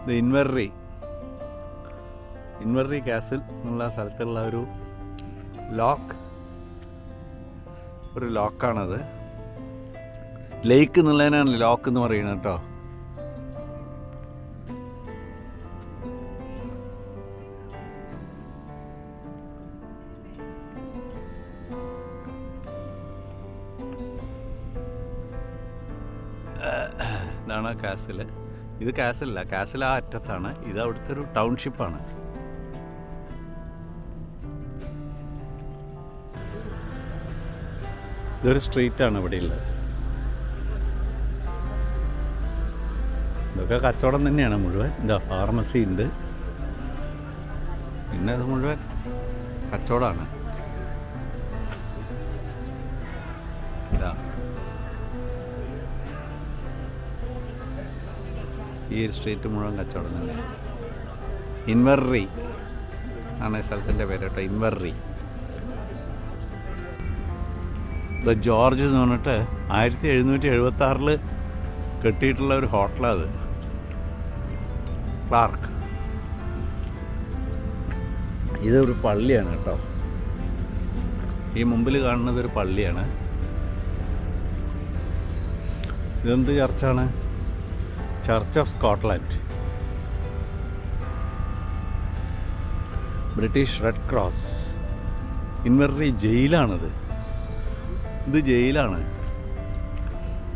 ഇത് ഇൻവെർറി കാസിൽ എന്നുള്ള സ്ഥലത്തുള്ള ഒരു ലോക്കാണത്. ലേക്ക് എന്നുള്ളതിനാണ് ലോക്ക് എന്ന് പറയുന്നത് കേട്ടോ. ഇതാണ് കാസിൽ. ഇത് കാസിലല്ല, കാസിൽ ആ അറ്റത്താണ്. ഇത് അവിടുത്തെ ഒരു ടൗൺഷിപ്പാണ്. ഇതൊരു സ്ട്രീറ്റാണ് ഇവിടെ ഉള്ളത്. ഇതൊക്കെ കച്ചവടം തന്നെയാണ് മുഴുവൻ. എന്താ ഫാർമസി ഉണ്ട്, പിന്നെ അത് മുഴുവൻ കച്ചവടമാണ്. ഇതാ ഈ ഒരു സ്ട്രീറ്റ് മുഴുവൻ കച്ചവടം തന്നെയാണ്. ഇൻവെർറി ആണ് സ്ഥലത്തിൻ്റെ പേര് കേട്ടോ, ഇൻവെർറി. ദ ജോർജ് എന്ന് പറഞ്ഞിട്ട് 1776 കെട്ടിയിട്ടുള്ള ഒരു ഹോട്ടലാണ് അത്, ക്ലാർക്ക്. ഇതൊരു പള്ളിയാണ് കേട്ടോ. ഈ മുമ്പിൽ കാണുന്നത് ഒരു പള്ളിയാണ്. ഇതെന്ത് ചർച്ചാണ്? Church of Scotland. British Red Cross. Inveraray ജയിലാണിത്. ഇത് ജയിലാണ്.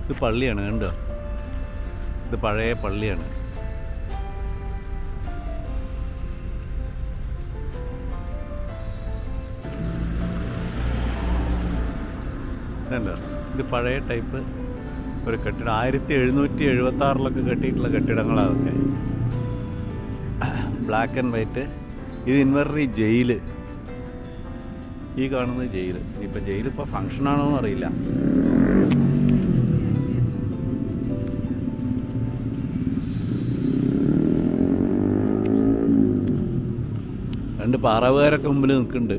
ഇത് പള്ളിയാണ്, കണ്ടോ? ഇത് പഴയ പള്ളിയാണ്. ഇതല്ലോ, ഇത് പഴയ ടൈപ്പ് ഒരു കെട്ടിടം. 1776 കെട്ടിയിട്ടുള്ള കെട്ടിടങ്ങളാണ് അതൊക്കെ. Black and white. ഇത് ഇൻവെർറി ജയില്. ഈ കാണുന്നത് ജയില്. ഇപ്പം ജയിലിപ്പോൾ ഫങ്ഷനാണോ എന്ന് അറിയില്ല. രണ്ട് പാറാവുകാരൊക്കെ മുമ്പിൽ നിൽക്കുന്നുണ്ട്.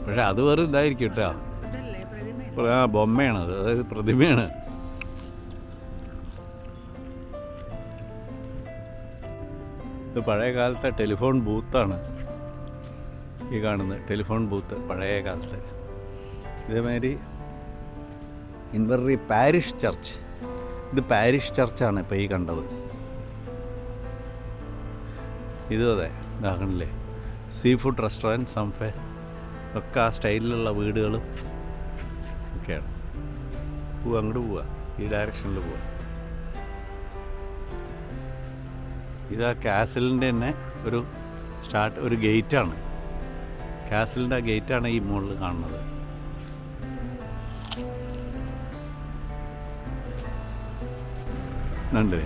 പക്ഷെ അത് വേറെ ഇതായിരിക്കും കേട്ടോ. ആ ബൊമ്മയാണത്, അതായത് പ്രതിമയാണ്. ഇത് പഴയ കാലത്തെ ടെലിഫോൺ ബൂത്താണ് ഈ കാണുന്നത്. ടെലിഫോൺ ബൂത്ത് പഴയ കാലത്തെ. ഇതേമാതിരി ഇൻവെർറി പാരിഷ് ചർച്ച്. ഇത് പാരിഷ് ചർച്ചാണ് ഇപ്പോൾ ഈ കണ്ടത്. ഇതും അതെ, ഇതാകണില്ലേ, സീ ഫുഡ് റെസ്റ്റോറൻറ്റ്, സംഫെ ഒക്കെ ആ സ്റ്റൈലിലുള്ള വീടുകളും ഒക്കെയാണ്. അങ്ങോട്ട് പോവുക, ഈ ഡയറക്ഷനിൽ പോവുക. ഇതാ കാസിലിൻ്റെ തന്നെ ഒരു ഗേറ്റാണ്. കാസിലിൻ്റെ ആ ഗേറ്റാണ് ഈ മുകളിൽ കാണുന്നത്. ഉണ്ട്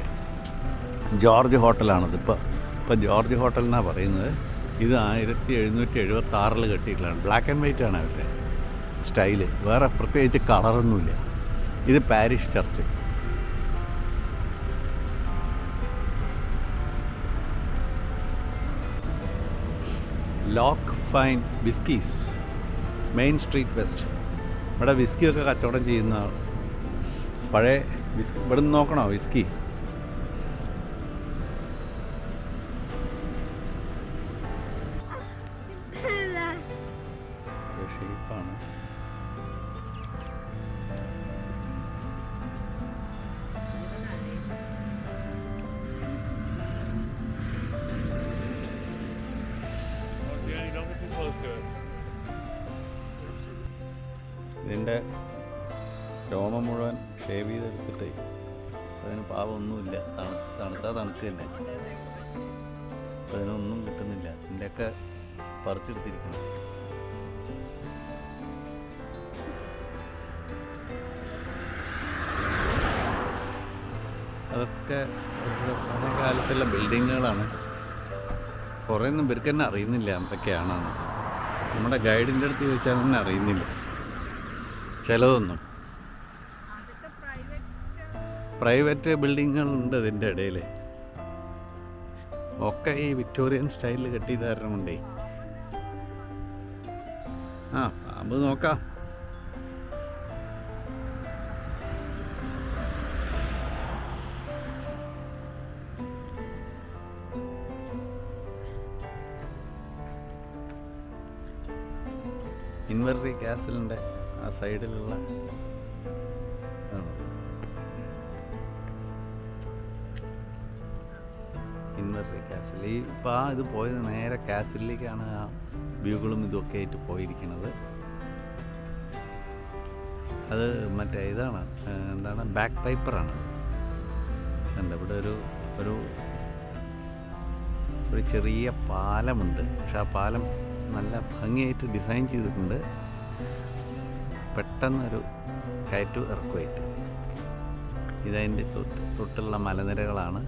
ജോർജ് ഹോട്ടലാണത്. ഇപ്പം ജോർജ് ഹോട്ടൽ എന്നാണ് പറയുന്നത്. ഇത് 1776 കെട്ടിയിട്ടുള്ളതാണ്. ബ്ലാക്ക് ആൻഡ് വൈറ്റ് ആണ് അവരുടെ സ്റ്റൈല്, വേറെ പ്രത്യേകിച്ച് കളറൊന്നുമില്ല. ഇത് parish church. Loch Fyne whiskies, main street west. ഇവിടെ വിസ്കിയൊക്കെ കച്ചവടം ചെയ്യുന്ന പഴയ ഇവിടെ നിന്ന് നോക്കണോ വിസ്കി. ഷേപ്പാണ്. ഇതിൻ്റെ രോമം മുഴുവൻ ഷേവ് ചെയ്തെടുത്തിട്ടേ അതിന് പാവമൊന്നുമില്ല. തണുക്ക് തന്നെ, അതിനൊന്നും കിട്ടുന്നില്ല. ഇതിൻ്റെയൊക്കെ പറിച്ചെടുത്തിരിക്കണം. അതൊക്കെ പഴയ കാലത്തുള്ള ബിൽഡിങ്ങുകളാണ്. കുറേയൊന്നും ഇവർക്ക് തന്നെ അറിയുന്നില്ല എന്തൊക്കെയാണെന്ന്. നമ്മുടെ ഗൈഡിൻ്റെ അടുത്ത് ചോദിച്ചാൽ തന്നെ അറിയുന്നില്ല ചിലതൊന്നും. പ്രൈവറ്റ് ബിൽഡിങ്ങുകളുണ്ട് ഇതിൻ്റെ ഇടയിൽ. ഒക്കെ ഈ വിക്ടോറിയൻ സ്റ്റൈലിൽ കെട്ടിയത് കാരണം കൊണ്ടേ. പാമ്പ് നോക്കാം. ഇൻവെർറി കാസലിൻ്റെ ആ സൈഡിലുള്ള ഇൻവെർറി കാസിൽ. ഈ ഇപ്പോൾ ഇത് പോയത് നേരെ കാസിലേക്കാണ്. ആ വ്യൂകളും ഇതൊക്കെ ആയിട്ട് പോയിരിക്കുന്നത്. അത് മറ്റേ ഇതാണ്, എന്താണ്, ബാക്ക് പൈപ്പറാണ്. ഉണ്ട് ഇവിടെ ഒരു ഒരു ഒരു ചെറിയ പാലമുണ്ട്. പക്ഷെ ആ പാലം നല്ല ഭംഗിയായിട്ട് ഡിസൈൻ ചെയ്തിട്ടുണ്ട്. പെട്ടെന്നൊരു കയറ്റു ഇറക്കുമായിട്ട്. ഇതതിൻ്റെ തൊട്ടുള്ള മലനിരകളാണ്.